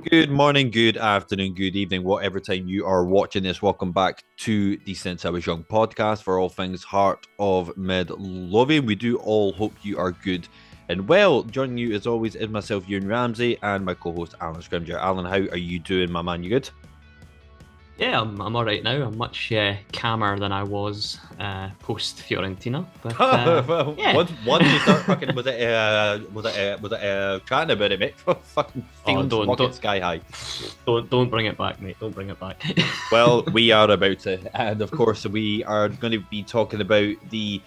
Good morning, good afternoon, good evening, whatever time you are watching this. Welcome back to the Since I Was Young podcast for all things Heart of Midlothian. We do all hope you are good and well. Joining you as always is myself, Ewan Ramsey, and my co-host Alan Scrimger. Alan, how are you doing, my man? You good? Yeah, I'm all right now. I'm much calmer than I was post Fiorentina, but Well, yeah, once we start fucking was it chatting about it, mate? Fucking oh, feelings rocket sky high. don't bring it back, mate. Don't bring it back. Well, we are about to, and of course, we are going to be talking about the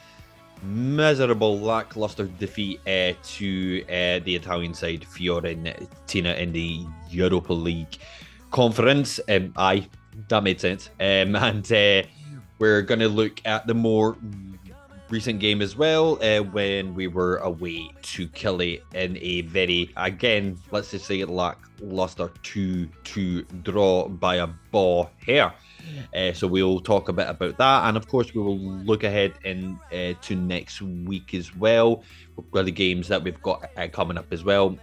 miserable, lackluster defeat to the Italian side, Fiorentina, in the Europa League conference. Aye, that made sense. And we're going to look at the more recent game as well, when we were away to Killy in a very, again, let's just say lackluster 2-2 draw by a ball hair. So we'll talk a bit about that, and of course we will look ahead to next week as well. We've got the games that we've got coming up as well,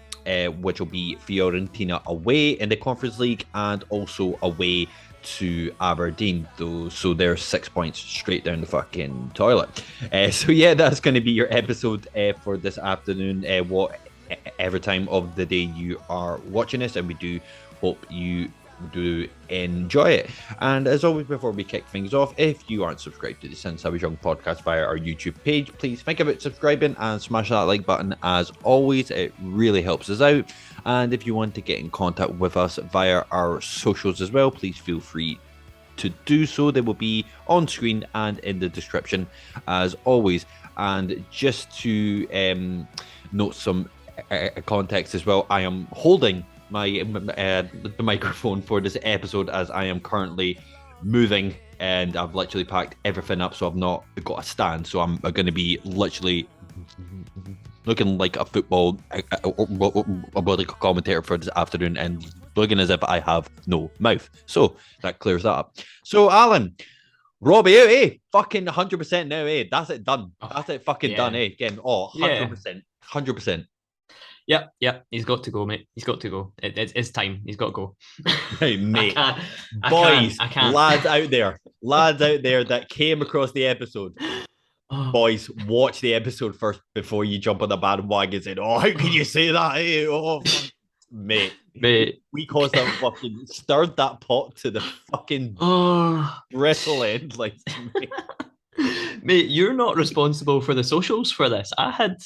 which will be Fiorentina away in the Conference League and also away to Aberdeen, though. So they're 6 points straight down the fucking toilet. So yeah, that's going to be your episode for this afternoon. Whatever time of the day you are watching this, and we do hope you do enjoy it. And as always, before we kick things off, if you aren't subscribed to the Since I Was Young podcast via our YouTube page, please think about subscribing and smash that like button. As always, it really helps us out. And if you want to get in contact with us via our socials as well, please feel free to do so. They will be on screen and in the description as always. And just to note some context as well, I am holding the microphone for this episode as I am currently moving, and I've literally packed everything up, so I've not got a stand. So I'm going to be literally looking like a football commentator for this afternoon, and looking as if I have no mouth. So that clears that up. So Alan, Robbie out, eh? Fucking 100% now, eh? That's it done. Oh, That's it fucking done, yeah, eh? Again, oh, yeah, 100%. 100%. yep. He's got to go, mate. He's got to go. It's time. He's got to go. Hey, I mate. can't. I can't. Boys, I can't. lads out there that came across the episode, Oh, boys, watch the episode first before you jump on the bandwagon and say, "Oh, how can you say that?" Eh? Oh, mate, mate. we caused that fucking stirred that pot to the fucking Oh. bristle end, like. Mate. Mate, you're not responsible for the socials for this. I had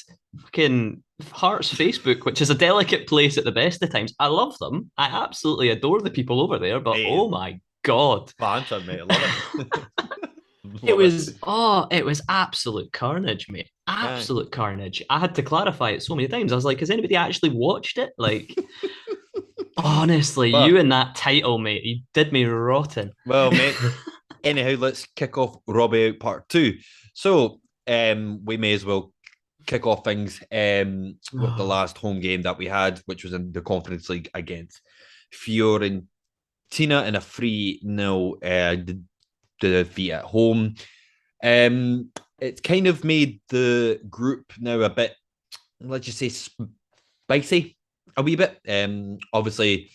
fucking Hearts Facebook, which is a delicate place at the best of times. I love them. I absolutely adore the people over there, but Hey, oh my God. banter, mate, I love it. It Love it. it was absolute carnage, mate. Absolute carnage. I had to clarify it so many times. I was like, has anybody actually watched it? Like, honestly, you But and that title, mate, you did me rotten. well, mate. Anyhow, let's kick off Robbie out part two. So, we may as well kick off things with the last home game that we had, which was in the Conference League against Fiorentina in a 3-0 defeat at home. It's kind of made the group now a bit, let's just say, spicy a wee bit. Obviously,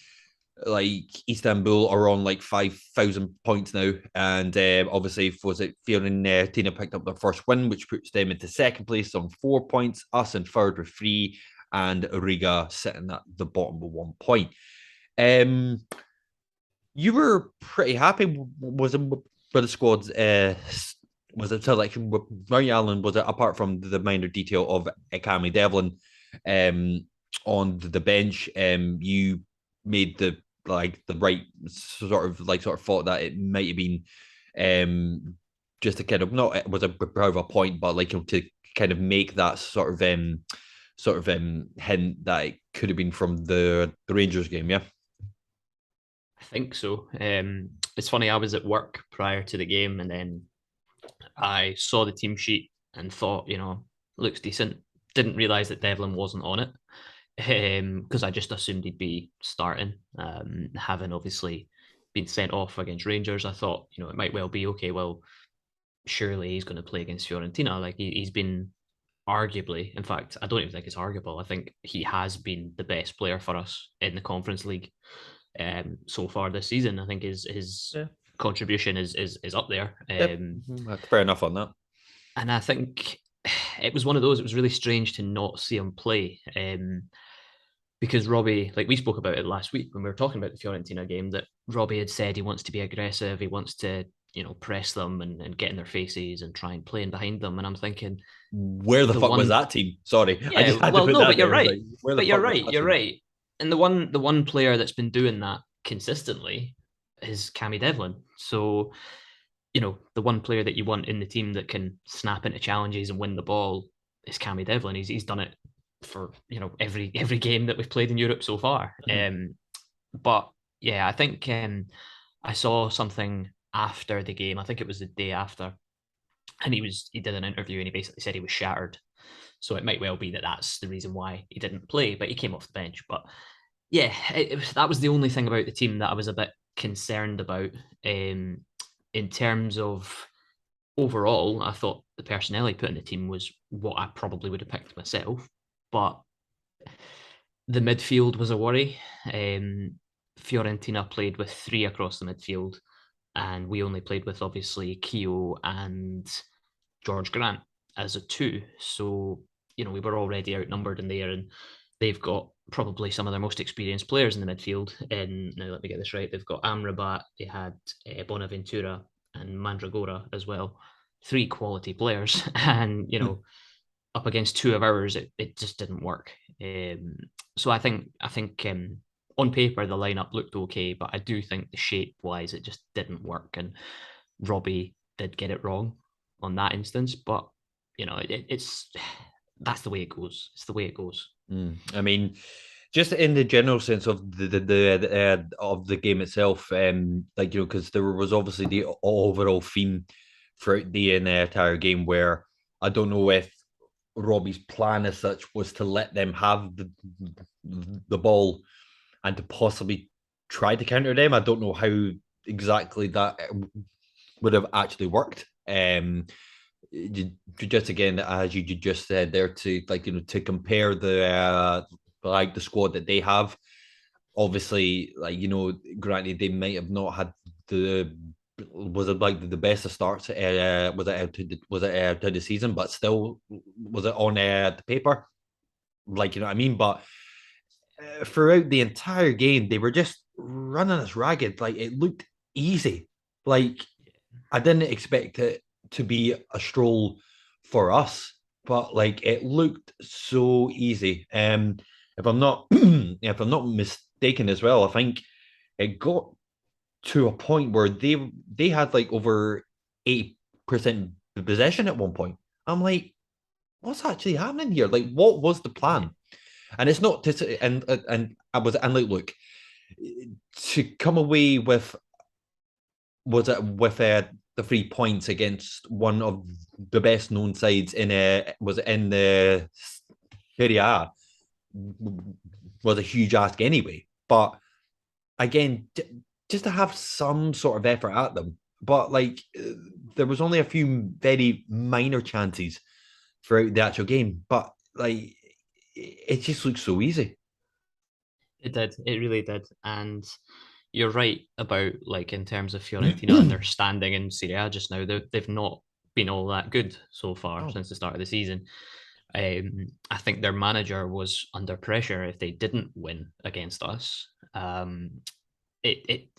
like Istanbul are on like 5,000 points now, and obviously was it Fiorentina picked up their first win, which puts them into second place on 4 points. Us in third with 3, and Riga sitting at the bottom with 1 point. You were pretty happy, was it, with the squad's was it selection with Murray Allen? Was it, apart from the minor detail of Cammy Devlin on the bench? You made the right sort of thought that it might have been just a kind of, not, it was a bit of a point, but like, to kind of make that hint that it could have been from the Rangers game. Yeah. I think so. It's funny, I was at work prior to the game, and then I saw the team sheet and thought, looks decent. Didn't realize that Devlin wasn't on it, because I just assumed he'd be starting. Having obviously been sent off against Rangers, I thought, it might well be okay. Well, surely he's going to play against Fiorentina. Like, he's been arguably, in fact, I don't even think it's arguable. I think he has been the best player for us in the Conference League so far this season. I think his Yeah. contribution is up there. Yep. That's fair enough on that. And I think it was one of those. It was really strange to not see him play. Because Robbie, like we spoke about it last week when we were talking about the Fiorentina game, that Robbie had said he wants to be aggressive, he wants to, press them and get in their faces and try and play in behind them. And I'm thinking, Where the the fuck was one, that team? Sorry, I yeah, just had to well, put no, that but you're there. I was right, like, where the but you're fuck was right, that you're team? right. And the one player that's been doing that consistently is Cammy Devlin. So, the one player that you want in the team that can snap into challenges and win the ball is Cammy Devlin. He's done it for every game that we've played in Europe so far. But yeah, I think I saw something after the game. I think it was the day after, and he did an interview and he basically said he was shattered. So it might well be that that's the reason why he didn't play, but he came off the bench. But yeah, that was the only thing about the team that I was a bit concerned about. In terms of overall, I thought the personnel he put in the team was what I probably would have picked myself. But the midfield was a worry. Fiorentina played with three across the midfield, and we only played with obviously Keogh and George Grant as a two. So, we were already outnumbered in there, and they've got probably some of their most experienced players in the midfield. And now, let me get this right. They've got Amrabat, they had Bonaventura and Mandragora as well. Three quality players. And, up against two of ours, it just didn't work. So I think on paper the lineup looked okay, but I do think the shape wise it just didn't work, and Robbie did get it wrong on that instance. But it's that's the way it goes. It's the way it goes. I mean, just in the general sense of the of the game itself, because there was obviously the overall theme throughout the entire game where I don't know if Robbie's plan as such was to let them have the ball and to possibly try to counter them. I don't know how exactly that would have actually worked. Just again, as you just said there, to to compare the squad that they have. Obviously, granted they might have not had the was it like the best of starts? Was it to the season? But still, was it on the paper? You know what I mean? But throughout the entire game, they were just running us ragged. Like it looked easy. Like I didn't expect it to be a stroll for us, but like it looked so easy. If I'm not if I'm not mistaken as well, I think it got to a point where they had like over 80% possession at one point. I'm like, what's actually happening here? Like, what was the plan? And it's not to and I was and like, look, to come away with was it with the 3 points against one of the best known sides in was in the Serie A was a huge ask anyway. But again, just to have some sort of effort at them. But like there was only a few very minor chances throughout the actual game. But like it just looks so easy. It did. It really did. And you're right about like in terms of Fiorentina and their standing in Serie A just now. They've not been all that good so far Oh. since the start of the season. I think their manager was under pressure if they didn't win against us. They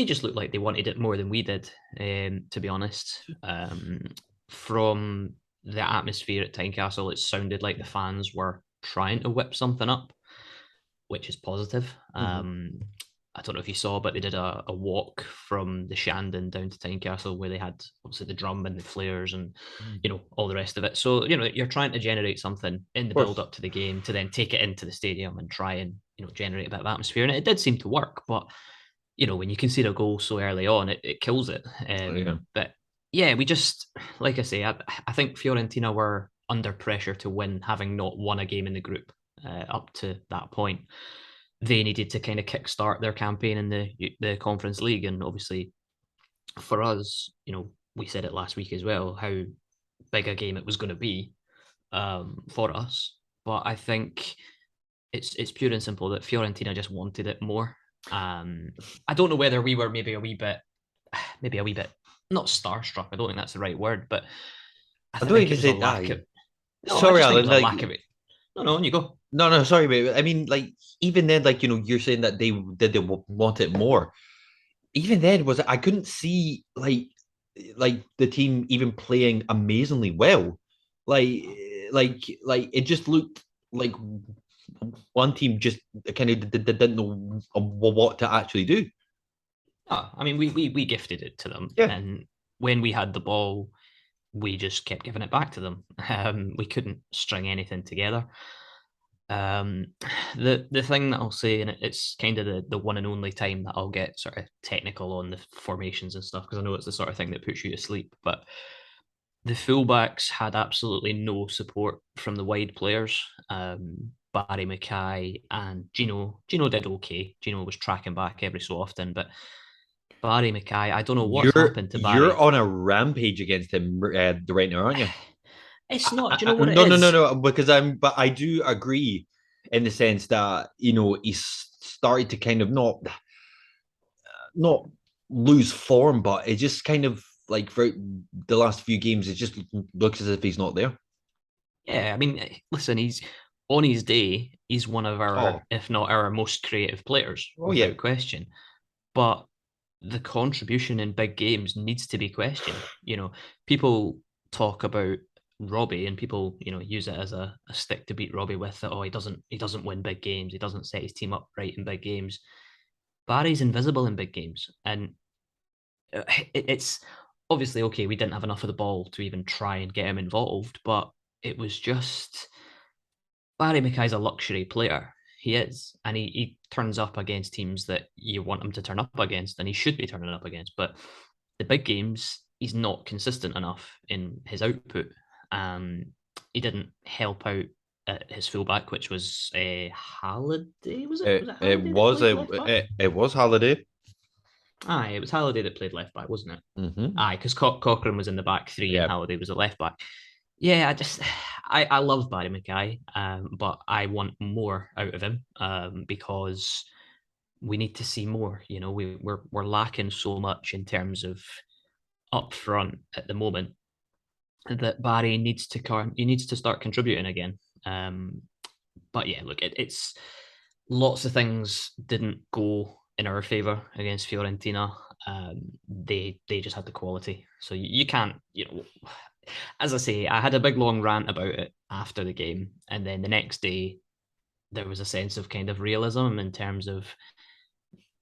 just looked like they wanted it more than we did. To be honest, from the atmosphere at Tynecastle, it sounded like the fans were trying to whip something up, which is positive. I don't know if you saw, but they did a walk from the Shandon down to Tynecastle where they had obviously the drum and the flares and all the rest of it. So you're trying to generate something in the build up to the game to then take it into the stadium and try and generate a bit of atmosphere. And it did seem to work, but when you concede a goal so early on, it kills it. But yeah, we just like I say, I think Fiorentina were under pressure to win, having not won a game in the group up to that point. They needed to kind of kickstart their campaign in the Conference League, and obviously for us, we said it last week as well how big a game it was going to be. for us. But I think it's pure and simple that Fiorentina just wanted it more. I don't know whether we were maybe a wee bit not starstruck. I don't think that's the right word, but I I don't think it even was a say lack that. of. No, I Sorry, just think it Alan. was a lack of it. No, on you go. No, sorry, mate. I mean, like, even then, like, you're saying that they want it more. Even then, was I couldn't see like the team even playing amazingly well. Like, like it just looked like one team just kind of didn't know what to actually do. Oh, I mean, we gifted it to them, Yeah, and when we had the ball, we just kept giving it back to them. We couldn't string anything together. Um, the thing that I'll say, and it's kind of the one and only time that I'll get sort of technical on the formations and stuff, because I know it's the sort of thing that puts you to sleep. But the fullbacks had absolutely no support from the wide players. Barry Mackay and Gino. Gino did okay. Gino was tracking back every so often, but Barry Mackay, I don't know what's happened to you're Barry. on a rampage against him right now, aren't you? It's not. Do you know what it No, is? because but I do agree in the sense that he's started to kind of not lose form, but it just kind of like for the last few games, it just looks as if he's not there. Yeah, I mean, listen, he's on his day, he's one of Oh, our, if not our most creative players, oh yeah, without question. But the contribution in big games needs to be questioned. People talk about Robbie and people, use it as a stick to beat Robbie with that. Oh, he doesn't win big games. He doesn't set his team up right in big games. Barry's invisible in big games. And it's obviously okay. We didn't have enough of the ball to even try and get him involved, but it was just Barry Mackay's a luxury player. He is, and he turns up against teams that you want him to turn up against, and he should be turning up against. But the big games, he's not consistent enough in his output. Um, he didn't help out at his fullback, which was a Halliday. Was it? Was it Halliday that played left back? it was Holiday. Aye, it was Halliday that played left back, wasn't it? Mm-hmm. Aye, because Cochrane was in the back three and Yeah, Halliday was the left back. Yeah, I love Barry Mackay, but I want more out of him because we need to see more. We're lacking so much in terms of up front at the moment that Barry needs to start contributing again. But yeah, look, it's lots of things didn't go in our favor against Fiorentina. They just had the quality, so you can't. As I say, I had a big long rant about it after the game, and then the next day there was a sense of kind of realism in terms of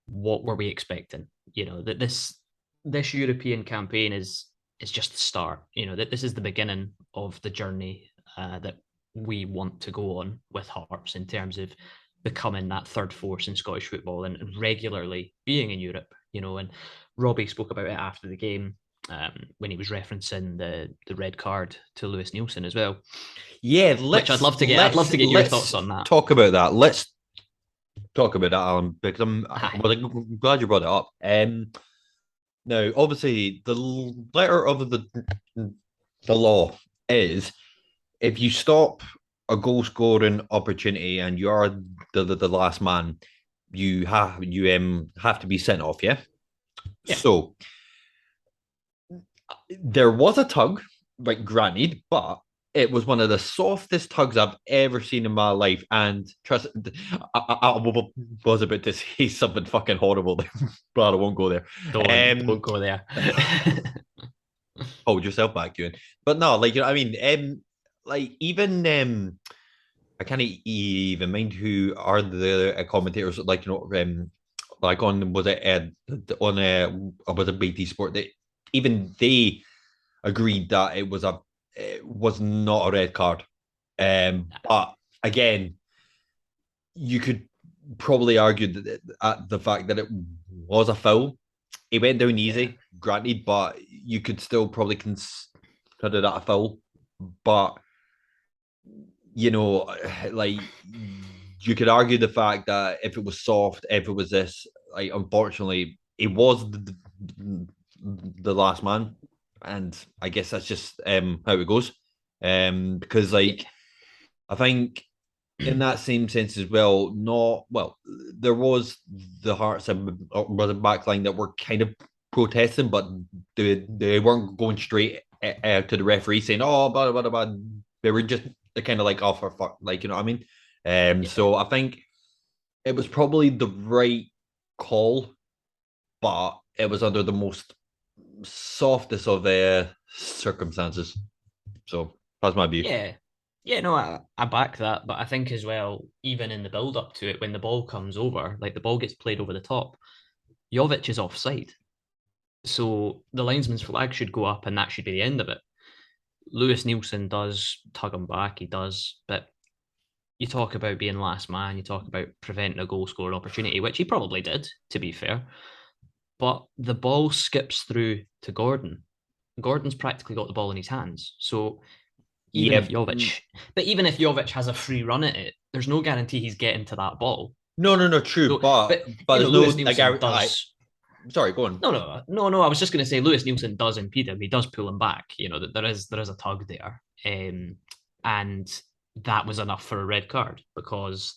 what were we expecting. That this European campaign is just the start. That this is the beginning of the journey that we want to go on with Hearts in terms of becoming that third force in Scottish football and regularly being in Europe. And Robbie spoke about it after the game when he was referencing the red card to Lewis Nielsen as well. yeah. Which I'd love to get your thoughts on that. Talk about that. Let's talk about that, Alan, because Aye. I'm glad you brought it up. Now, obviously, the letter of the law is if you stop a goal scoring opportunity and you are the last man, you have to be sent off. Yeah. Yeah. So there was a tug, like granted, but it was one of the softest tugs I've ever seen in my life. And trust, I was about to say something fucking horrible there, but I won't go there. Don't go there. Hold yourself back, Ewan. But no, like I mean, like even I can't even mind who are the commentators. Like like on was it on was it BT Sport that even they agreed that it was not a red card. But again, you could probably argue that at the fact that it was a foul. It went down Yeah. easy, granted, but you could still probably consider that a foul. But like you could argue the fact that if it was soft, if it was this, like unfortunately, it was the last man, and I guess that's just how it goes. Because like I think in that same sense as well, not well, there was the Hearts and was a backline that were kind of protesting, but they weren't going straight to the referee saying, "Oh, blah blah blah blah." They were just they're kind of like, "Oh, for fuck," like you know what I mean. Yeah. So I think it was probably the right call, but it was under the most softest of circumstances. So that's my view. Yeah. Yeah, no, I back that, but I think as well, even in the build up to it, when the ball comes over, like the ball gets played over the top, Jovic is offside. So the linesman's flag should go up and that should be the end of it. Lewis Nielsen does tug him back, he does, but you talk about being last man, you talk about preventing a goal scoring opportunity, which he probably did, to be fair. But the ball skips through to Gordon. Gordon's practically got the ball in his hands. So even Yeah, if Jovic, but even if Jovic has a free run at it, there's no guarantee he's getting to that ball. no, true, So, but but there's no Lewis like Nielsen I does. sorry, go on. No. I was just going to say Lewis Nielsen does impede him. He does pull him back. You know that there is a tug there, and that was enough for a red card because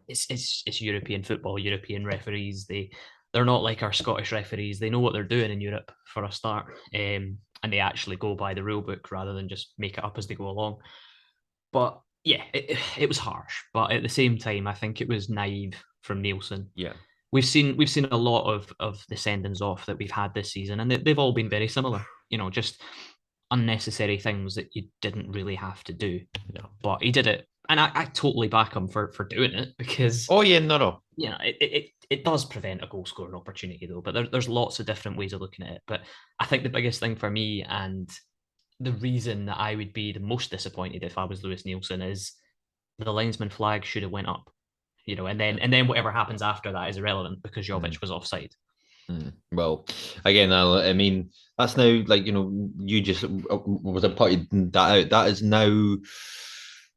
it's European football. European referees they're not like our Scottish referees. They know what they're doing in Europe for a start, and they actually go by the rule book rather than just make it up as they go along. But yeah, it was harsh. But at the same time, I think it was naive from Nielsen. Yeah. We've seen a lot of the sendings off that we've had this season, and they've all been very similar. You know, just unnecessary things that you didn't really have to do. Yeah. But he did it, and I totally back him for doing it because Oh yeah, no. you know it does prevent a goal scoring opportunity though. But there's lots of different ways of looking at it. But I think the biggest thing for me and the reason that I would be the most disappointed if I was Lewis Nielsen is the linesman flag should have went up, you know, and then Yeah. whatever happens after that is irrelevant because Mm. Jovic was offside. Well, again, I mean, that's now like you know, you just was a pointed that out. That is now,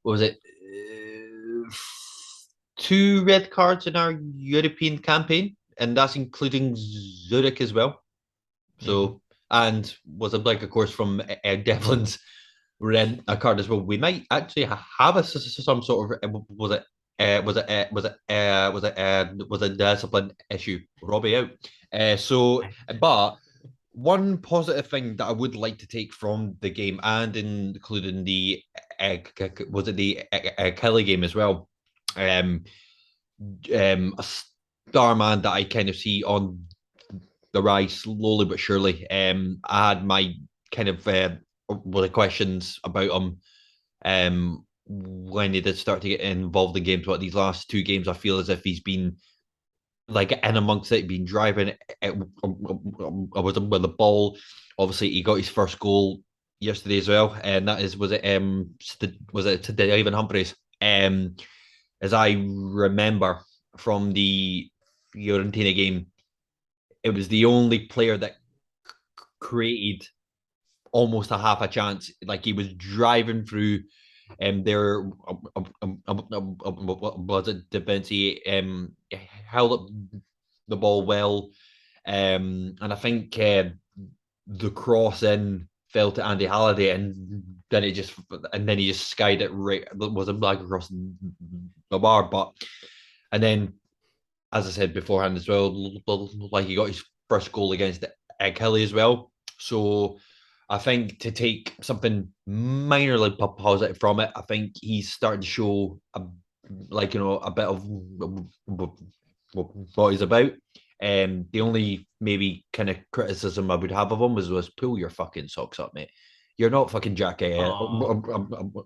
what was it? Two red cards in our European campaign, and that's including Zurich as well. Mm-hmm. So, and was a blank, of course, from Devlin's red a card as well. We might actually have some sort of was a discipline issue. Robbie out. But one positive thing that I would like to take from the game, and including the was it the Kelly game as well. Um, a star man that I kind of see on the rise slowly but surely. I had my kind of the questions about him when he did start to get involved in games. But these last two games, I feel as if he's been like in amongst it, been driving it with the ball. Obviously, he got his first goal yesterday as well, and that is was it to Ivan Humphreys? As I remember from the Fiorentina game, it was the only player that created almost a half a chance. Like he was driving through there was it Devinci held up the ball well. And I think the cross in fell to Andy Halliday and then he just skied it right was a black across the bar. But and then as I said beforehand as well, like he got his first goal against Kelly as well. So I think to take something minorly positive from it, I think he's starting to show like you know a bit of what he's about. The only maybe kind of criticism I would have of him was pull your fucking socks up, mate. You're not fucking Jack. Oh,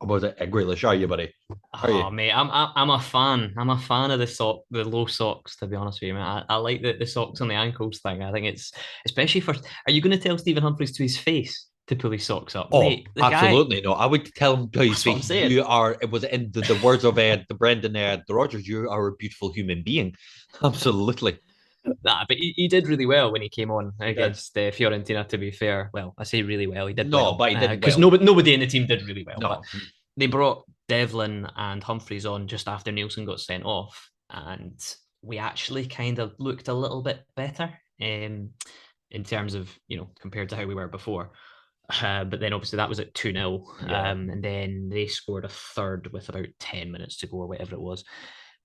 Was it Grealish? Are you, buddy? Are you? oh, mate, I'm a fan. I'm a fan of the low socks. To be honest with you, man, I like the socks on the ankles thing. I think it's especially for. Are you going to tell Stephen Humphries to his face to pull his socks up, Oh, mate? The guy. absolutely no. I would tell him to his That's what I'm face, saying. you are, it was in the words of the Brendan, the Rogers, you are a beautiful human being. Absolutely. Nah, but he did really well when he came on He did. against Fiorentina. To be fair, well, I say really well. He did No, well but he did because well. nobody in the team did really well. But No. they brought Devlin and Humphreys on just after Nielsen got sent off, and we actually kind of looked a little bit better in terms of compared to how we were before. But then obviously that was at 2-0. Yeah. And then they scored a third with about 10 minutes to go or whatever it was.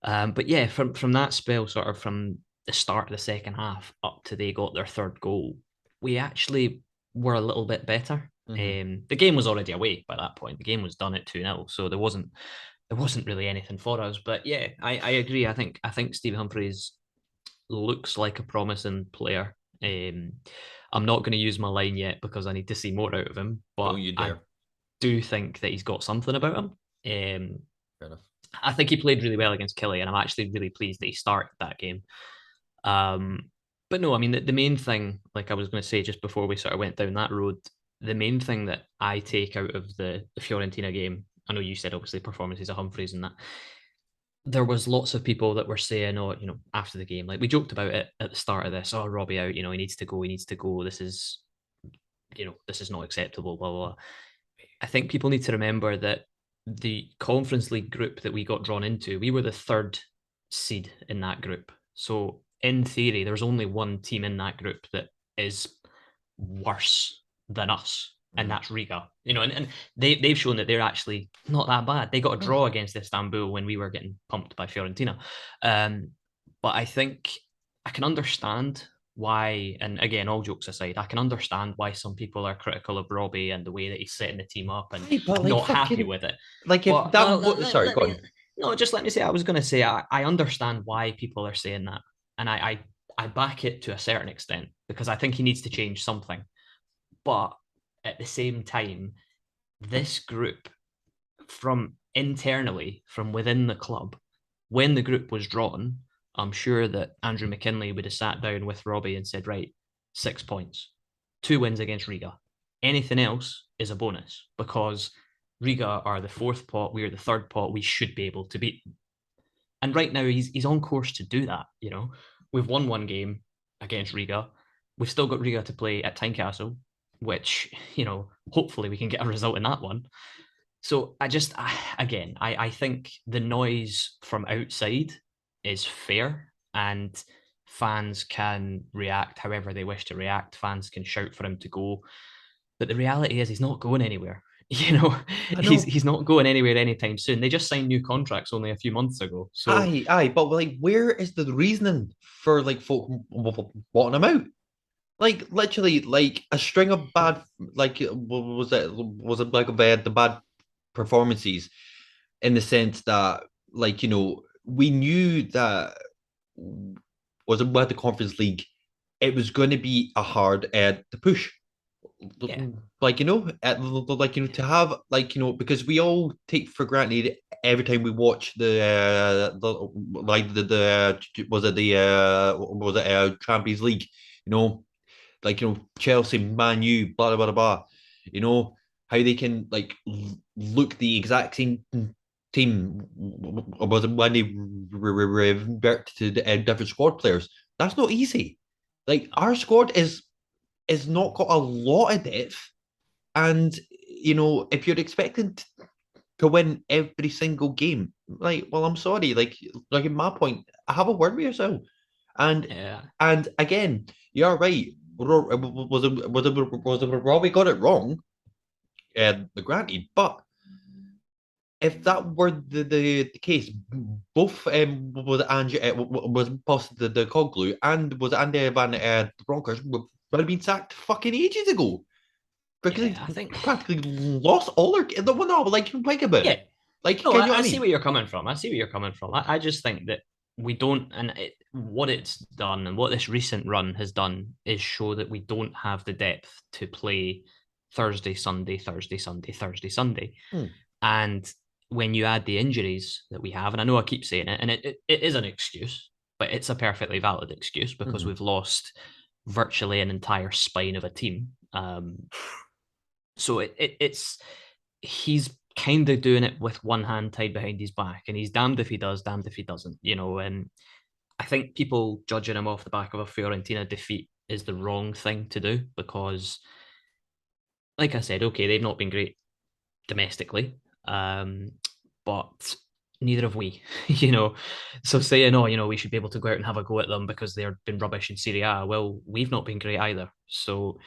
But yeah, from that spell, sort of from the start of the second half up to they got their third goal, we actually were a little bit better. Hmm. The game was already away by that point. The game was done at 2-0, so there wasn't really anything for us. But yeah, I agree. I think Steve Humphries looks like a promising player. I'm not going to use my line yet because I need to see more out of him, Don't but you I dare. do think that he's got something about him. Fair enough. I think he played really well against Kelly, and I'm actually really pleased that he started that game. Um, but no, I mean, the main thing, like I was going to say just before we sort of went down that road, the main thing that I take out of the Fiorentina game, I know you said obviously performances of Humphreys and that, there was lots of people that were saying, oh, after the game, like we joked about it at the start of this, oh, Robbie out, he needs to go. This is not acceptable, blah, blah, blah. I think people need to remember that the Conference League group that we got drawn into, we were the third seed in that group. So in theory, there's only one team in that group that is worse than us, and Mm. that's Riga. And they've shown that they're actually not that bad. They got a No. draw against Istanbul when we were getting pumped by Fiorentina. Um, but I think I can understand why, and again, all jokes aside, I can understand why some people are critical of Robbie and the way that he's setting the team up and Aye, but like not happy fucking with it. like if But that no, sorry, let go me on. no, just let me say. I was going to say I understand why people are saying that, and I back it to a certain extent because I think he needs to change something. But at the same time, this group from internally, from within the club, when the group was drawn, I'm sure that Andrew McKinley would have sat down with Robbie and said, right, 6 points, 2 wins against Riga. Anything else is a bonus because Riga are the fourth pot, we are the third pot, we should be able to beat them. And right now he's on course to do that. We've won one game against Riga. We've still got Riga to play at Tynecastle, which hopefully we can get a result in that one. So I think the noise from outside is fair, and fans can react however they wish to react. Fans can shout for him to go, but the reality is he's not going anywhere. You know, I he's know. he's not going anywhere anytime soon. They just signed new contracts only a few months ago. So Aye, but like, where is the reasoning for like folk wanting him out? Like literally, like a string of bad, like was it like the bad performances in the sense that like we knew that was about the Conference League, it was going to be a hard to push. yeah, Like like to have like because we all take for granted every time we watch the like the was it the was it Champions League, you know, like Chelsea, Man U, blah blah blah blah, you know how they can like look the exact same team was when they revert to the different squad players. That's not easy. Like our squad is not got a lot of depth, and if you're expecting to win every single game, like, well, I'm sorry, like in my point, I have a word with yourself, and yeah, and again, you're right. Was it Robbie got it wrong? Granted, but if that were the case, both was Ange was possibly the Coglu and was Andy Van Bronckhorst would have been sacked fucking ages ago because yeah. they I think practically lost all their. No, like think about yeah. it. Like, No, can you know what I I see mean? where you're coming from. I see where you're coming from. I just think that we don't, and what it's done and what this recent run has done is show that we don't have the depth to play Thursday, Sunday, Thursday, Sunday, Thursday, Sunday. Hmm. And when you add the injuries that we have, and I know I keep saying it, and it is an excuse, but it's a perfectly valid excuse because Mm-hmm. we've lost virtually an entire spine of a team. So it's he's kind of doing it with one hand tied behind his back, and he's damned if he does, damned if he doesn't. And I think people judging him off the back of a Fiorentina defeat is the wrong thing to do because, like I said, okay, they've not been great domestically, but neither have we. So saying, oh, we should be able to go out and have a go at them because they've been rubbish in Serie A. Well, we've not been great either. So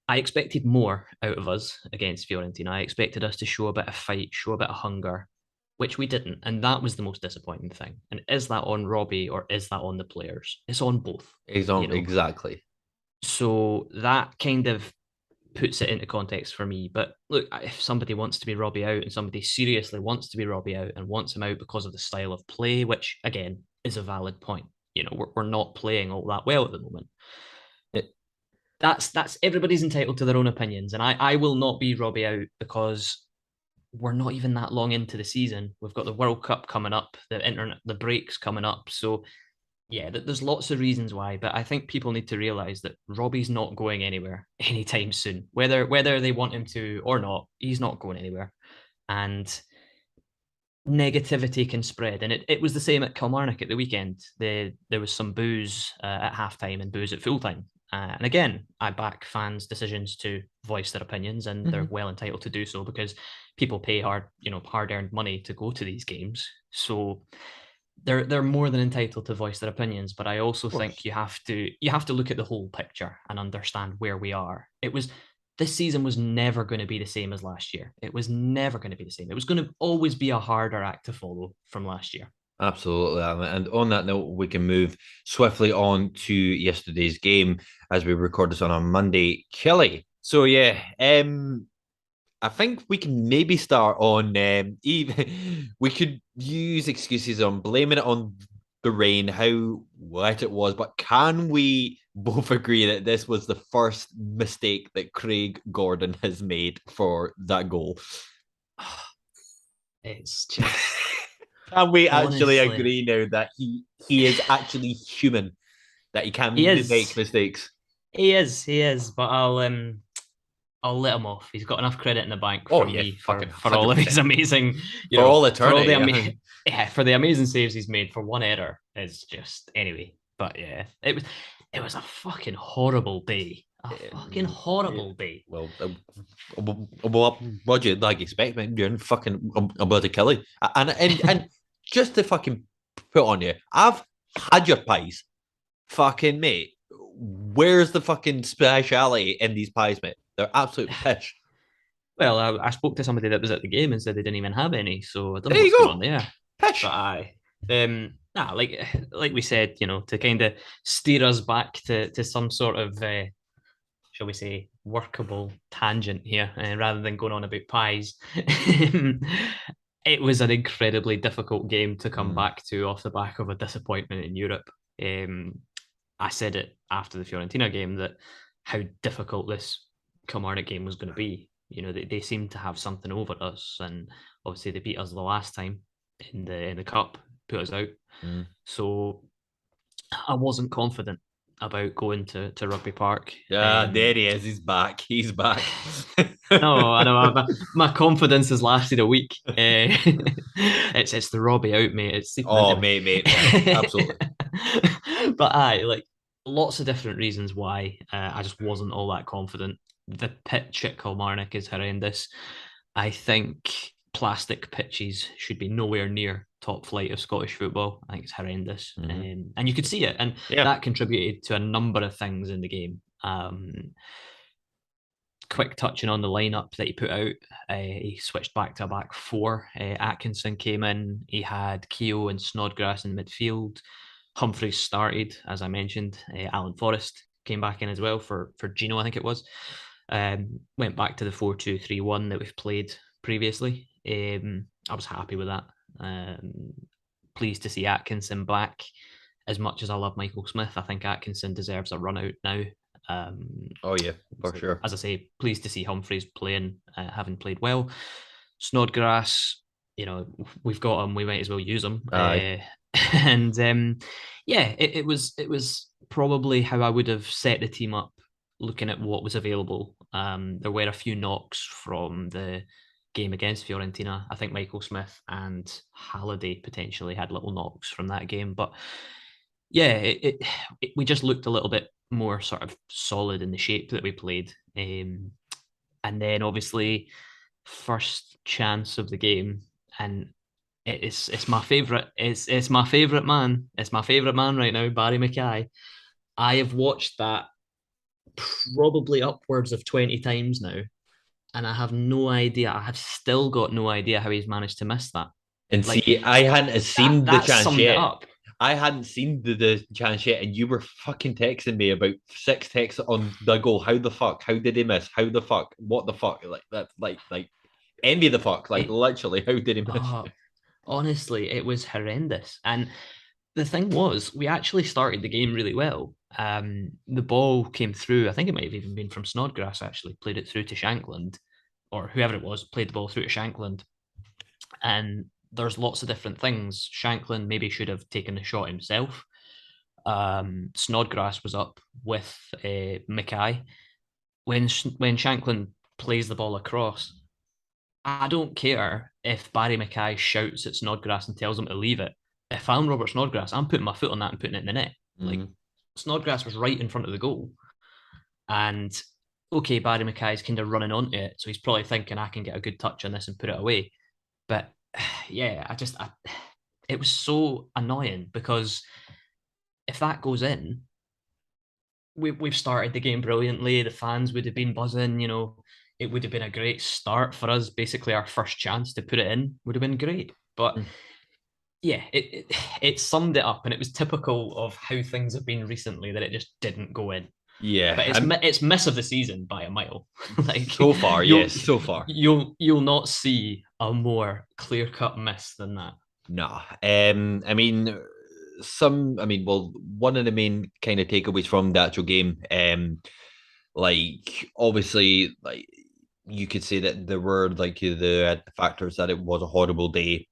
I expected more out of us against Fiorentina. I expected us to show a bit of fight, show a bit of hunger, which we didn't. And that was the most disappointing thing. And is that on Robbie or is that on the players? It's on both, Exactly. So that kind of puts it into context for me. But look, if somebody wants to be Robbie out and somebody seriously wants to be Robbie out and wants him out because of the style of play, which again is a valid point. We're not playing all that well at the moment. That's everybody's entitled to their own opinions, and I will not be Robbie out because we're not even that long into the season. We've got the World Cup coming up, the breaks coming up, so yeah, there's lots of reasons why, but I think people need to realize that Robbie's not going anywhere anytime soon. Whether they want him to or not, he's not going anywhere. And negativity can spread. And it was the same at Kilmarnock at the weekend. There was some boos at halftime and boos at full time. And again, I back fans' decisions to voice their opinions, and they're well entitled to do so because people pay hard-earned money to go to these games. So they're more than entitled to voice their opinions. But I also think you have to look at the whole picture and understand where we are. This season was never going to be the same as last year. It was never going to be the same. It was going to always be a harder act to follow from last year. Absolutely. And on that note, we can move swiftly on to yesterday's game as we record this on a Monday. Kelly. So, yeah, I think we can maybe start on even we could use excuses on blaming it on the rain, how wet it was, but can we both agree that this was the first mistake that Craig Gordon has made for that goal? It's just can we actually agree now that he is actually human, that he can make mistakes? He is, but I'll let him off. He's got enough credit in the bank for me for all of his amazing, all eternity, for the amazing saves he's made. For one error is just anyway. But yeah, it was a fucking horrible day. A fucking horrible day. Well, what do you expect, man? You're fucking about to kill you, and just to fucking put on you, I've had your pies, fucking mate. Where's the fucking speciality in these pies, mate? They're absolute pish. Well, I spoke to somebody that was at the game and said they didn't even have any, so I don't know what's going on there. Pish. But like we said, to kind of steer us back to some sort of, shall we say, workable tangent here, rather than going on about pies. It was an incredibly difficult game to come back to off the back of a disappointment in Europe. I said it after the Fiorentina game that how difficult this Kilmarnock game was going to be. They seemed to have something over us, and obviously they beat us the last time in the cup, put us out. So I wasn't confident about going to Rugby Park. There he is. He's back. He's back. No, I know. My confidence has lasted a week. It's the Robbie out, mate. It's mate. Absolutely. But lots of different reasons why I just wasn't all that confident. The pitch at Kilmarnock is horrendous. I think plastic pitches should be nowhere near top flight of Scottish football. I think it's horrendous. And you could see it. And that contributed to a number of things in the game. Quick touching on the lineup that he put out. He switched back to a back four. Atkinson came in. He had Keogh and Snodgrass in the midfield. Humphreys started, as I mentioned. Alan Forrest came back in as well for Gino, I think it was. Went back to the 4-2-3-1 that we've played previously. I was happy with that. Pleased to see Atkinson back. As much as I love Michael Smith, I think Atkinson deserves a run out now. For sure. As I say, pleased to see Humphreys playing, having played well. Snodgrass, we've got him. We might as well use him. It was probably how I would have set the team up, looking at what was available. There were a few knocks from the game against Fiorentina. I think Michael Smith and Halliday potentially had little knocks from that game, but we just looked a little bit more sort of solid in the shape that we played. And then obviously first chance of the game, and it's my favorite. It's my favorite man. It's my favorite man right now, Barry Mackay. I have watched that probably upwards of 20 times now. And I have no idea. I have still got no idea how he's managed to miss that. And Like see, I hadn't that seen the that chance summed it yet. up. I hadn't seen the chance yet, and you were fucking texting me about 6 texts on the goal. How the fuck? How did he miss? How the fuck? What the fuck? Like that's like envy the fuck. Like It literally, how did he miss? honestly, it was horrendous. And the thing was, we actually started the game really well. The ball came through. I think it might have even been from Snodgrass. Actually, played it through to Shankland, or whoever it was, played the ball through to Shankland. And there's lots of different things. Shankland maybe should have taken the shot himself. Snodgrass was up with Mackay. When Shankland plays the ball across, I don't care if Barry Mackay shouts at Snodgrass and tells him to leave it. If I'm Robert Snodgrass, I'm putting my foot on that and putting it in the net. Like Mm. Snodgrass was right in front of the goal. And okay, Barry Mackay's kind of running onto it. So he's probably thinking I can get a good touch on this and put it away. But yeah, it was so annoying because if that goes in, we've started the game brilliantly. The fans would have been buzzing. It would have been a great start for us. Basically, our first chance to put it in would have been great. But yeah, it summed it up, and it was typical of how things have been recently that it just didn't go in. Yeah, But it's miss of the season by a mile. Like so far, you'll yes, so far. you'll not see a more clear cut miss than that. Nah. I mean, well, one of the main kind of takeaways from the actual game, like obviously, like you could say that there were like the factors that it was a horrible day.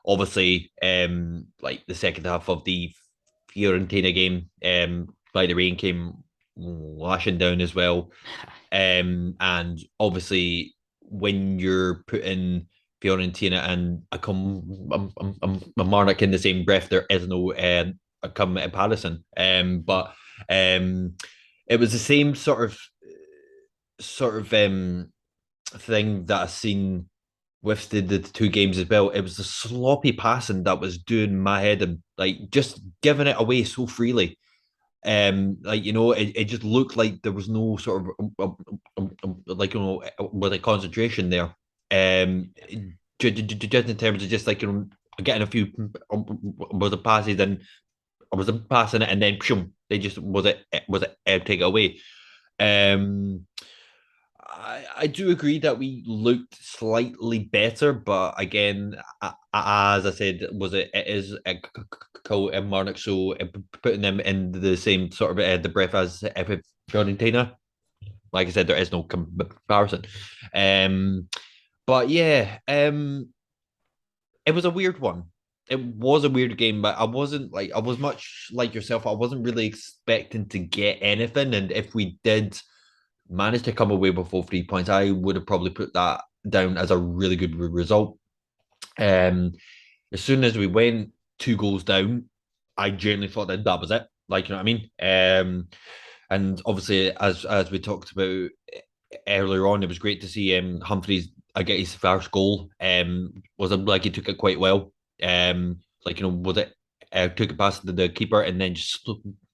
Obviously, like the second half of the Fiorentina game, by the rain came lashing down as well. And obviously, when you're putting Fiorentina and a Marnock in the same breath, there is no comparison. But it was the same sort of thing that I've seen with the two games as well. It was the sloppy passing that was doing my head and like just giving it away so freely. Like it just looked like there was no sort of like with a concentration there. Just in terms of just like getting a few was it passes and I was passing it and then they just was it take it away. Um, I do agree that we looked slightly better, but again, as I said, it is Cole and Marnock, so putting them in the same sort of the breath as Fiorentina. Like I said, there is no comparison. Um, but yeah, it was a weird one. It was a weird game, but I was much like yourself. I wasn't really expecting to get anything, and if we did managed to come away with all 3 points, I would have probably put that down as a really good result. Um, as soon as we went 2 goals down, I genuinely thought that was it. Like you know what I mean? And obviously, as we talked about earlier on, it was great to see Humphreys get his first goal. Was like he took it quite well. Like was it took it past the keeper and then just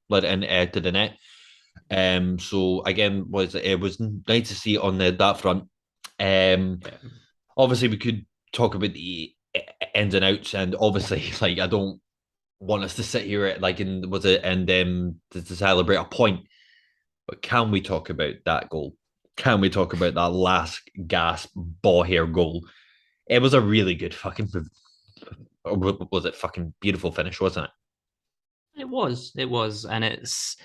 let it in to the net. So again, it was nice to see on that front. Yeah. Obviously, we could talk about the ins and outs, and obviously, like I don't want us to sit here at like and was it and to celebrate a point, but can we talk about that goal? Can we talk about that last gasp ball hair goal? It was a really good fucking. Was it fucking beautiful finish, wasn't it? It was, and it's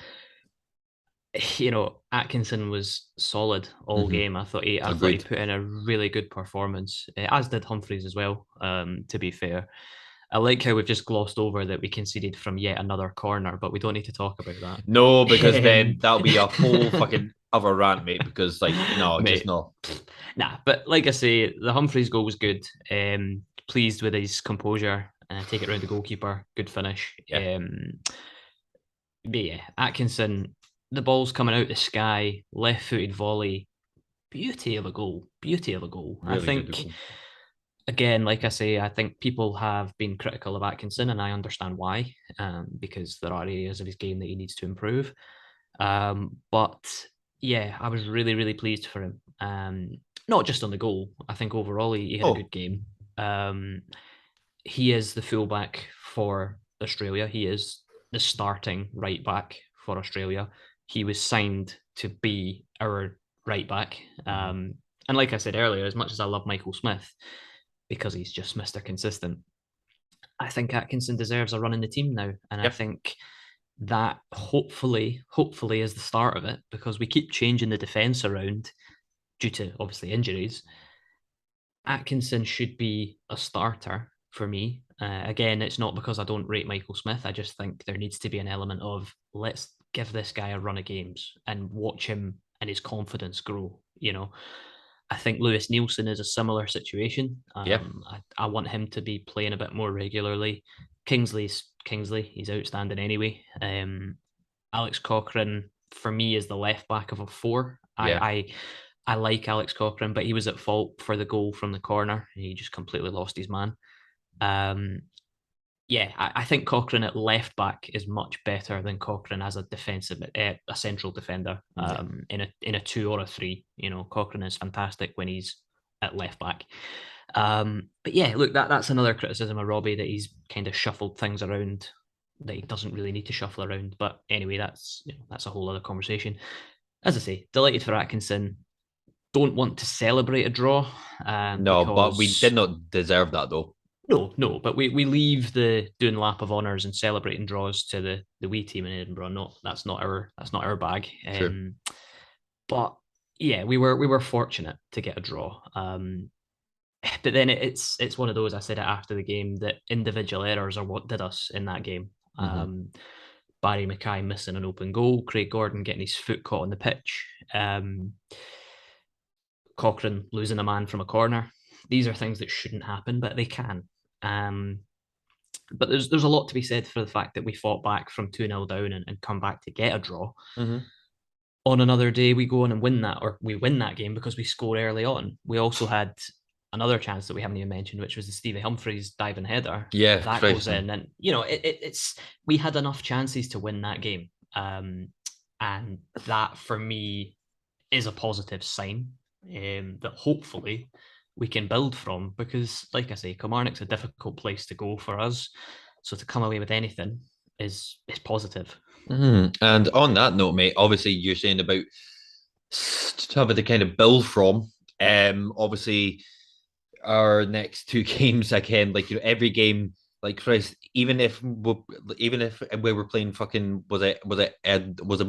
Atkinson was solid all Mm-hmm. game. I thought he Agreed. put in a really good performance, as did Humphreys as well. To be fair, I like how we've just glossed over that we conceded from yet another corner, but we don't need to talk about No, because that. then that'll be a whole fucking other rant, mate. Because like, no, just Mate, no. nah. But like I say, the Humphreys goal was good. Pleased with his composure. Take it around the goalkeeper. Good finish. Yeah, But yeah, Atkinson, the ball's coming out the sky, left-footed volley, beauty of a goal, beauty of a goal. I really good think goal. again, like I say, I think people have been critical of Atkinson, and I understand why, because there are areas of his game that he needs to improve. But yeah, I was really, really pleased for him. Not just on the goal. I think overall he had a Oh, good game. Um, he is the fullback for Australia. He is the starting right back for Australia. He was signed to be our right back. And like I said earlier, as much as I love Michael Smith, because he's just Mr. Consistent, I think Atkinson deserves a run in the team now. And I yeah, think that hopefully is the start of it, because we keep changing the defence around due to obviously injuries. Atkinson should be a starter for me. Again, it's not because I don't rate Michael Smith. I just think there needs to be an element of, let's give this guy a run of games and watch him and his confidence grow. I think Lewis Nielsen is a similar situation. yeah. I want him to be playing a bit more regularly. Kingsley. He's outstanding anyway. Alex Cochrane for me is the left back of a four. Yeah. I like Alex Cochrane, but he was at fault for the goal from the corner. He just completely lost his man. Um, yeah, I think Cochrane at left back is much better than Cochrane as a defensive, a central defender. Yeah. In a 2 or a 3, Cochrane is fantastic when he's at left back. But yeah, look, that's another criticism of Robbie, that he's kind of shuffled things around that he doesn't really need to shuffle around. But anyway, that's a whole other conversation. As I say, delighted for Atkinson. Don't want to celebrate a draw, No, but we because did not deserve that though. no, but we leave the doing lap of honours and celebrating draws to the wee team in Edinburgh. No, that's not our bag. True. But yeah, we were fortunate to get a draw. But then it's one of those. I said it after the game, that individual errors are what did us in that game. Mm-hmm. Barry Mackay missing an open goal, Craig Gordon getting his foot caught on the pitch, Cochrane losing a man from a corner. These are things that shouldn't happen, but they can. Um, but there's a lot to be said for the fact that we fought back from 2-0 down and come back to get a draw. Mm-hmm. On another day, we go on and win that, or we win that game because we score early on. We also had another chance that we haven't even mentioned, which was the Stevie Humphreys diving header. Yeah, That goes Christ. in, and it's we had enough chances to win that game, and that for me is a positive sign, that hopefully we can build from, because, like I say, Kilmarnock's a difficult place to go for us, so to come away with anything is positive. Mm-hmm. And on that note, mate, obviously you're saying about having to kind of build from. Obviously our next two games again, like every game, like Chris, even if we were playing fucking was it Ed was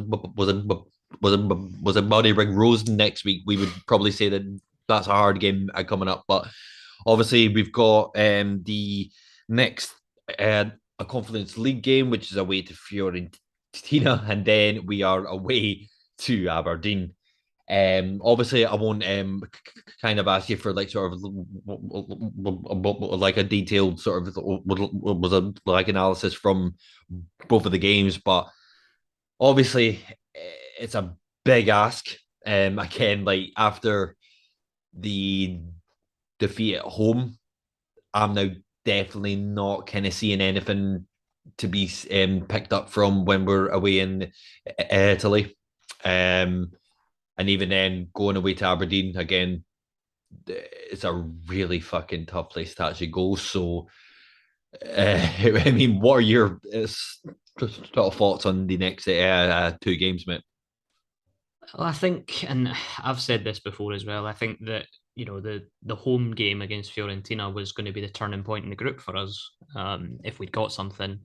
it Muddy Ring Rose next week, we would probably say that that's a hard game coming up. But obviously we've got the next a Conference League game, which is away to Fiorentina, and then we are away to Aberdeen. Obviously, I won't kind of ask you for like sort of like a detailed sort of was a like analysis from both of the games, but obviously it's a big ask. Again, like after the defeat at home, I'm now definitely not kind of seeing anything to be picked up from when we're away in Italy. And even then, going away to Aberdeen again, it's a really fucking tough place to actually go. So, I mean, what are your sort of thoughts on the next two games, mate? Well, I think, and I've said this before as well, I think that the home game against Fiorentina was going to be the turning point in the group for us. If we'd got something,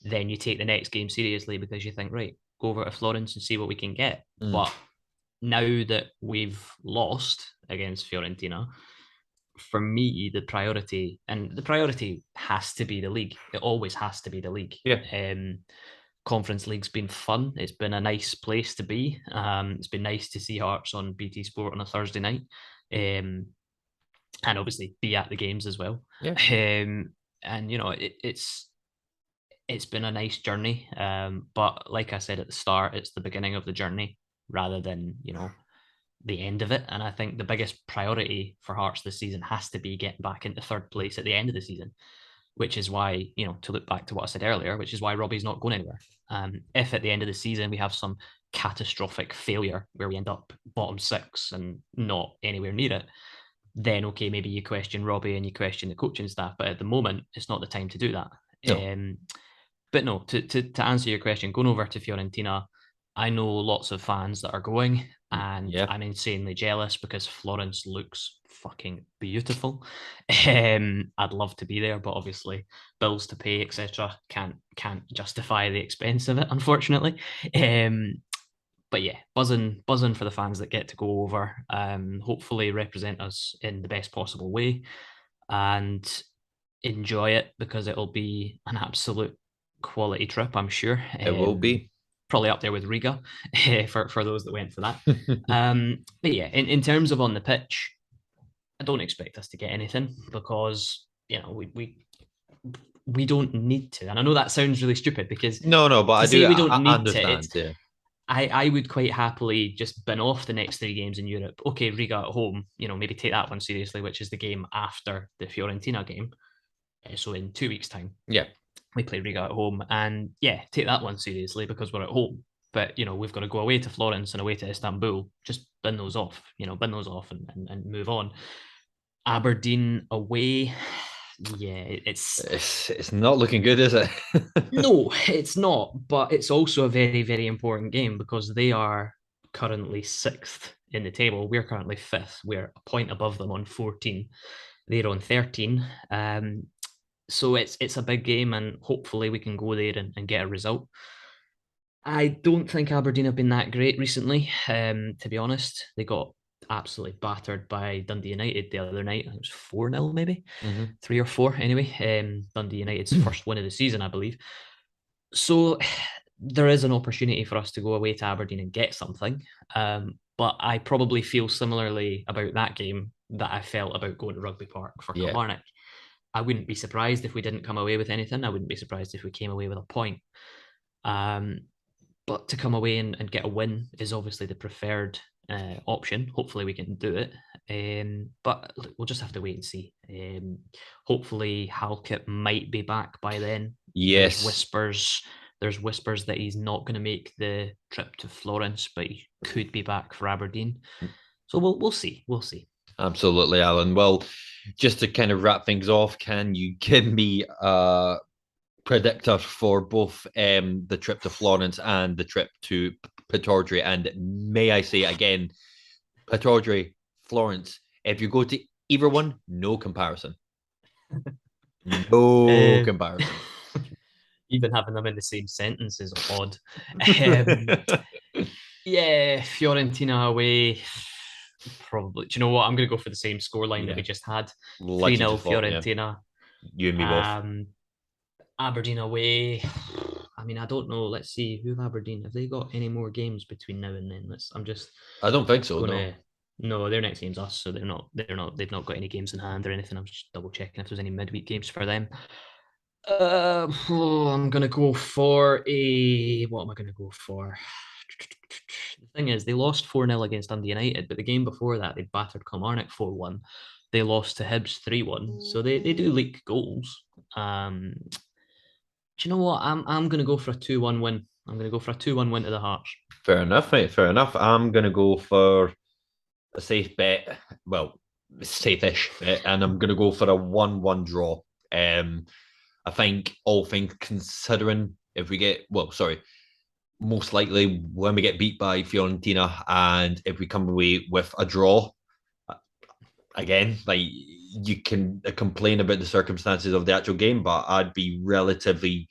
then you take the next game seriously, because you think, right, go over to Florence and see what we can get. Mm. But now that we've lost against Fiorentina, for me, the priority has to be the league. It always has to be the league. Yeah. Conference League's been fun. It's been a nice place to be. It's been nice to see Hearts on BT Sport on a Thursday night, and obviously be at the games as well. Yeah. And it's been a nice journey. But like I said at the start, it's the beginning of the journey rather than the end of it. And I think the biggest priority for Hearts this season has to be getting back into third place at the end of the season, which is why, to look back to what I said earlier, which is why Robbie's not going anywhere. If at the end of the season we have some catastrophic failure where we end up bottom 6 and not anywhere near it, then okay, maybe you question Robbie and you question the coaching staff. But at the moment, it's not the time to do that. No. But no, to answer your question, going over to Fiorentina, I know lots of fans that are going, and Yeah. I'm insanely jealous because Florence looks fucking beautiful. I'd love to be there, but obviously bills to pay, etc. Can't justify the expense of it, unfortunately. But yeah, buzzing for the fans that get to go over. Hopefully represent us in the best possible way, and enjoy it because it'll be an absolute quality trip, I'm sure. It will be. Probably up there with Riga for those that went for that. But yeah, in terms of on the pitch, I don't expect us to get anything because we don't need to. And I know that sounds really stupid because No, but I do. we don't I need to. understand. Yeah. I would quite happily just bin off the next 3 games in Europe. Okay, Riga at home, maybe take that one seriously, which is the game after the Fiorentina game. So in 2 weeks' time. Yeah. We play Riga at home, and yeah, take that one seriously because we're at home. But we've got to go away to Florence and away to Istanbul. Just bin those off, and move on. Aberdeen away, yeah, it's not looking good, is it? No, it's not. But it's also a very, very important game because they are currently 6th in the table. We're currently 5th. We're a point above them on 14. They're on 13. So it's a big game, and hopefully we can go there and get a result. I don't think Aberdeen have been that great recently, to be honest. They got absolutely battered by Dundee United the other night. I think it was 4-0 maybe, 3 or 4 anyway. Dundee United's first win of the season, I believe. So there is an opportunity for us to go away to Aberdeen and get something. But I probably feel similarly about that game that I felt about going to Rugby Park for Kilmarnock. I wouldn't be surprised if we didn't come away with anything. I wouldn't be surprised if we came away with a point. But to come away and get a win is obviously the preferred option. Hopefully we can do it. But look, we'll just have to wait and see. Hopefully Halkett might be back by then. Yes. There's whispers that he's not going to make the trip to Florence, but he could be back for Aberdeen. So we'll see. We'll see. Absolutely, Alan. Well, just to kind of wrap things off, can you give me a predictor for both the trip to Florence and the trip to Pittodrie? And may I say again, Pittodrie, Florence, if you go to either one, no comparison. No comparison. Even having them in the same sentence is odd. Yeah, Fiorentina away. Probably. Do you know what? I'm going to go for the same scoreline that we just had. 3-0 Fiorentina. Yeah. You and me both. Aberdeen away. I mean, I don't know. Let's see. Who have Aberdeen? Have they got any more games between now and then? I don't think so. No. No, their next game's us, so they've not got any games in hand or anything. I'm just double checking if there's any midweek games for them. I'm gonna go for what am I gonna go for? The thing is, they lost 4-0 against Dundee United, but the game before that, they battered Kilmarnock 4-1. They lost to Hibs 3-1, so they do leak goals. Do you know what? I'm gonna go for a 2-1 win. I'm gonna go for a 2-1 win to the Hearts. Fair enough, mate. Fair enough. I'm gonna go for a safe bet. Well, safe-ish bet, and I'm gonna go for a 1-1 draw. I think all things considering, if we get most likely when we get beat by Fiorentina, and if we come away with a draw, again, like you can complain about the circumstances of the actual game, but I'd be relatively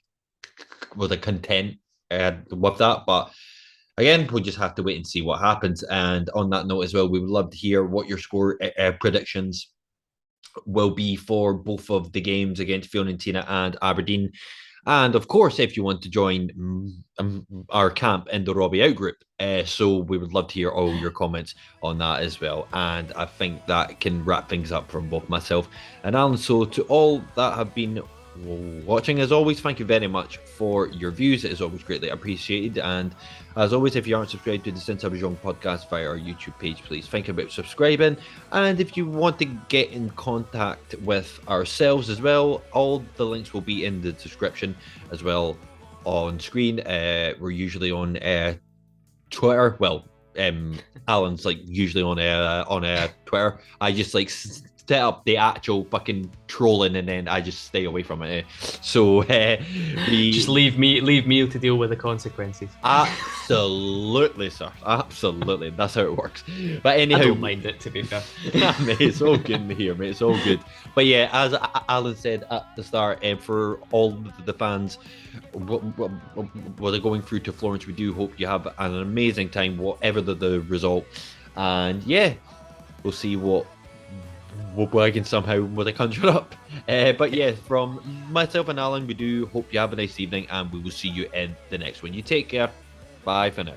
content with that. But again, we'll just have to wait and see what happens. And on that note as well, we would love to hear what your score predictions will be for both of the games against Fiorentina and Aberdeen. And of course, if you want to join our camp in the Robbie Out group, so we would love to hear all your comments on that as well. And I think that can wrap things up from both myself and Alan. So to all that have been watching, as always, thank you very much for your views. It is always greatly appreciated. And as always, if you aren't subscribed to the Since I Was Young podcast via our YouTube page, please think about subscribing. And if you want to get in contact with ourselves as well, all the links will be in the description as well on screen. We're usually on Twitter. Well, Alan's like usually on a Twitter. I just like set up the actual fucking trolling, and then I just stay away from it. So we Just leave me to deal with the consequences. absolutely, sir, absolutely. That's how it works. But anyhow, I don't mind it, to be fair. mate, it's all good here, mate. It's all good. But yeah, as Alan said at the start, for all the fans, what are going through to Florence, we do hope you have an amazing time, whatever the result. And yeah, we'll see what I can somehow conjure up. But yeah, from myself and Alan, we do hope you have a nice evening, and we will see you in the next one. You take care. Bye for now.